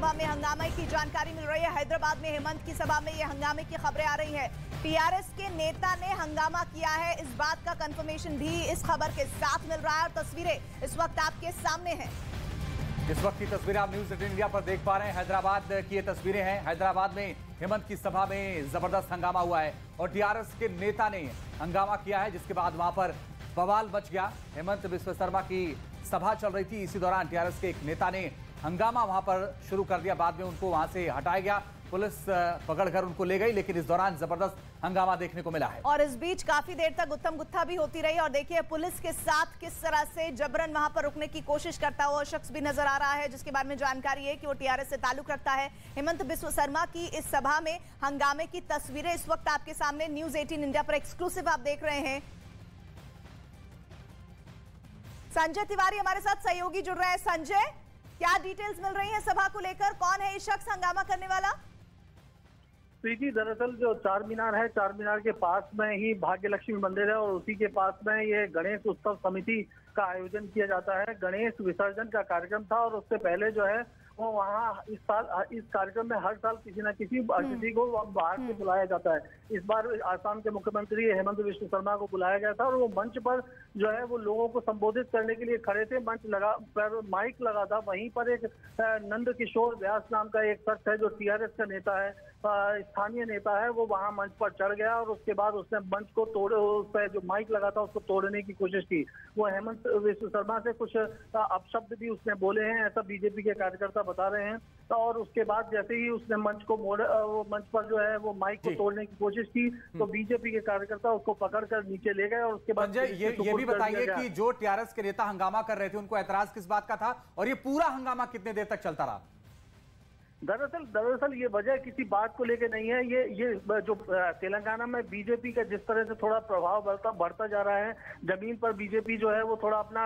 सभा में हंगामे की जानकारी मिल रही है। हैदराबाद में हेमंत की सभा में ये हंगामे की खबरें आ रही हैं। टीआरएस के नेता ने हंगामा किया है, इस बात का कंफर्मेशन भी इस खबर के साथ मिल रहा है और तस्वीरें इस वक्त आपके सामने हैं। इस वक्त की तस्वीरें आप न्यूज़ 18 इंडिया पर देख पा रहे हैं। हैदराबाद की ये तस्वीरें हैं। हैदराबाद में हेमंत की सभा में जबरदस्त हंगामा हुआ है और टीआरएस के नेता ने हंगामा किया है, जिसके बाद वहां पर बवाल मच गया। हेमंत बिस्व शर्मा की सभा चल रही थी, इसी दौरान टीआरएस के एक नेता ने हंगामा वहां पर शुरू कर दिया। बाद में उनको वहां से हटाया गया, पुलिस पकड़कर उनको ले गई, लेकिन इस दौरान जबरदस्त हंगामा देखने को मिला है। और इस बीच काफी देर तक गुत्थम गुत्था भी होती रही और देखिए पुलिस के साथ किस तरह से जबरन वहां पर रुकने की कोशिश करता हुआ शख्स भी नजर आ रहा है, जिसके बारे में जानकारी है कि वो टीआरएस से ताल्लुक रखता है। हेमंत बिस्व शर्मा की इस सभा में हंगामे की तस्वीरें इस वक्त आपके सामने न्यूज़ 18 इंडिया पर एक्सक्लूसिव आप देख रहे हैं। संजय तिवारी हमारे साथ सहयोगी जुड़ रहे हैं। संजय, क्या डिटेल्स मिल रही हैं सभा को लेकर? कौन है इस शख्स हंगामा करने वाला? प्रीति, दरअसल जो चार मीनार है, चार मीनार के पास में ही भाग्य लक्ष्मी मंदिर है और उसी के पास में ये गणेश उत्सव समिति का आयोजन किया जाता है। गणेश विसर्जन का कार्यक्रम था और उससे पहले जो है वो वहाँ इस कार्यक्रम में हर साल किसी न किसी अतिथि को बाहर से बुलाया जाता है। इस बार आसाम के मुख्यमंत्री हेमंत बिस्व शर्मा को बुलाया गया था और वो मंच पर जो है वो लोगों को संबोधित करने के लिए खड़े थे। मंच लगा पर माइक लगा था, वहीं पर एक नंद किशोर व्यास नाम का एक शख्स है जो टीआरएस का नेता है, स्थानीय नेता है, वो वहां मंच पर चढ़ गया और उसके बाद उसने मंच को तोड़े, उस पर जो माइक लगा था उसको तोड़ने की कोशिश की। वो हेमंत बिस्व शर्मा से कुछ अपशब्द भी उसने बोले हैं, ऐसा बीजेपी के कार्यकर्ता बता रहे हैं। और उसके बाद जैसे ही उसने मंच को वो मंच पर जो है वो माइक को तोड़ने की कोशिश की तो बीजेपी के कार्यकर्ता उसको पकड़कर नीचे ले गए और उसके बाद ये भी बताइए कि जो टीआरएस के नेता हंगामा कर रहे थे उनको ऐतराज किस बात का था और ये पूरा हंगामा कितने देर तक चलता रहा? दरअसल ये वजह किसी बात को लेकर नहीं है। ये जो तेलंगाना में बीजेपी का जिस तरह से थोड़ा प्रभाव बढ़ता जा रहा है, जमीन पर बीजेपी जो है वो थोड़ा अपना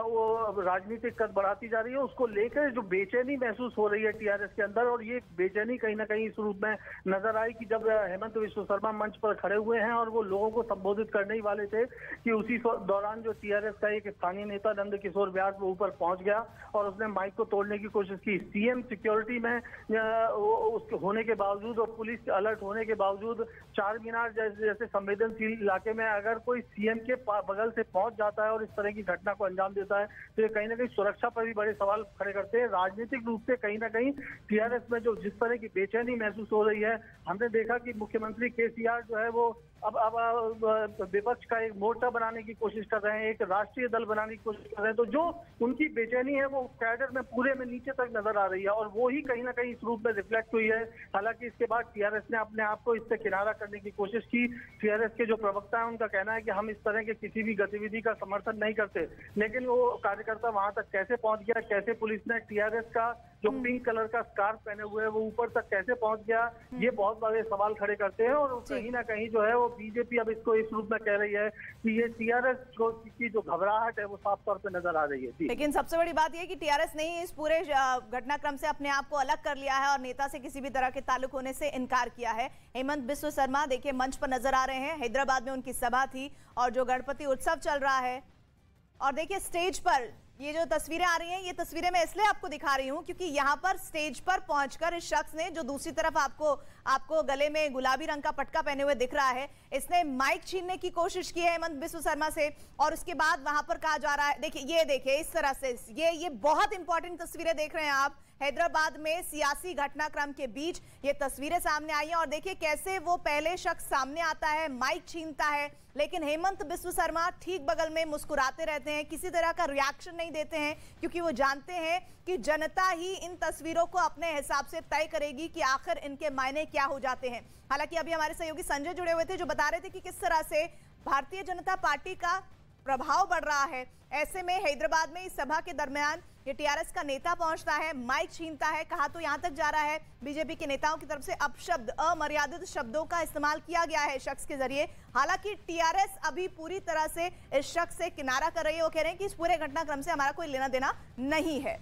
वो राजनीतिक कद बढ़ाती जा रही है, उसको लेकर जो बेचैनी महसूस हो रही है टीआरएस के अंदर। और ये बेचैनी कहीं ना कहीं इस रूप में नजर आई कि जब हेमंत बिस्व शर्मा मंच पर खड़े हुए हैं और वो लोगों को संबोधित करने ही वाले थे कि उसी दौरान जो टीआरएस का एक स्थानीय नेता नंद किशोर व्यास वो ऊपर पहुंच गया और उसने माइक को तोड़ने की कोशिश की। सीएम सिक्योरिटी में उसके होने के बावजूद और पुलिस अलर्ट होने के बावजूद चार मीनार जैसे संवेदनशील इलाके में अगर कोई सीएम के बगल से पहुंच जाता है और इस तरह की घटना को अंजाम देता है तो ये कहीं ना कहीं सुरक्षा पर भी बड़े सवाल खड़े करते हैं। राजनीतिक रूप से कहीं ना कहीं टीआरएस में जो जिस तरह की बेचैनी महसूस हो रही है, हमने देखा कि मुख्यमंत्री केसीआर जो है वो अब विपक्ष का एक मोर्चा बनाने की कोशिश कर रहे हैं, एक राष्ट्रीय दल बनाने की कोशिश कर रहे हैं। तो जो उनकी बेचैनी है वो कैडर में पूरे में नीचे तक नजर आ रही है और वो ही कहीं ना कहीं इस रूप में रिफ्लेक्ट हुई है। हालांकि इसके बाद टीआरएस ने अपने आप को इससे किनारा करने की कोशिश की। टीआरएस के जो प्रवक्ता है उनका कहना है कि हम इस तरह के किसी भी गतिविधि का समर्थन नहीं करते, लेकिन वो कार्यकर्ता वहां तक कैसे पहुंच गया, कैसे पुलिस ने टीआरएस का जो पिंक कलर का स्कार्फ पहने हुए है वो ऊपर तक कैसे पहुंच गया, ये बहुत बड़े सवाल खड़े करते हैं। और कहीं ना कहीं जो है वो बीजेपी अब इसको इस रूप में कह रही है कि ये टीआरएस की जो घबराहट है वो साफ तौर पे नजर आ रही है। लेकिन सबसे बड़ी बात यह कि टीआरएस ने इस पूरे घटनाक्रम से अपने आप को अलग कर लिया है और नेता से किसी भी तरह के ताल्लुक होने से इनकार किया है। हेमंत बिस्व शर्मा देखिए मंच पर नजर आ रहे हैं, हैदराबाद में उनकी सभा थी और जो गणपति उत्सव चल रहा है और देखिए स्टेज पर ये जो तस्वीरें आ रही हैं, ये तस्वीरें मैं इसलिए आपको दिखा रही हूं क्योंकि यहां पर स्टेज पर पहुंचकर इस शख्स ने, जो दूसरी तरफ आपको गले में गुलाबी रंग का पटका पहने हुए दिख रहा है, इसने माइक छीनने की कोशिश की है हेमंत बिस्व शर्मा से। और उसके बाद वहां पर कहा जा रहा है, देखिए इस तरह से ये बहुत इंपॉर्टेंट तस्वीरें देख रहे हैं आप। हैदराबाद में सियासी घटनाक्रम के बीच ये तस्वीरें सामने आई हैं और देखिए कैसे वो पहले शख्स सामने आता है, माइक छीनता है, लेकिन हेमंत बिस्व शर्मा ठीक बगल में मुस्कुराते रहते हैं, किसी तरह का रिएक्शन नहीं देते हैं क्योंकि वो जानते हैं कि जनता ही इन तस्वीरों को अपने हिसाब से तय करेगी कि आखिर इनके मायने क्या हो जाते हैं। हालांकि अभी हमारे सहयोगी संजय जुड़े हुए थे जो बता रहे थे कि किस तरह से भारतीय जनता पार्टी का प्रभाव बढ़ रहा है। ऐसे में हैदराबाद में इस सभा के दरमियान ये टीआरएस का नेता पहुंचता है, माइक छीनता है, कहा तो यहां तक जा रहा है बीजेपी के नेताओं की तरफ से अपशब्द, अमर्यादित शब्दों का इस्तेमाल किया गया है शख्स के जरिए। हालांकि टीआरएस अभी पूरी तरह से इस शख्स से किनारा कर रही है, वो कह रहे हैं कि इस पूरे घटनाक्रम से हमारा कोई लेना देना नहीं है।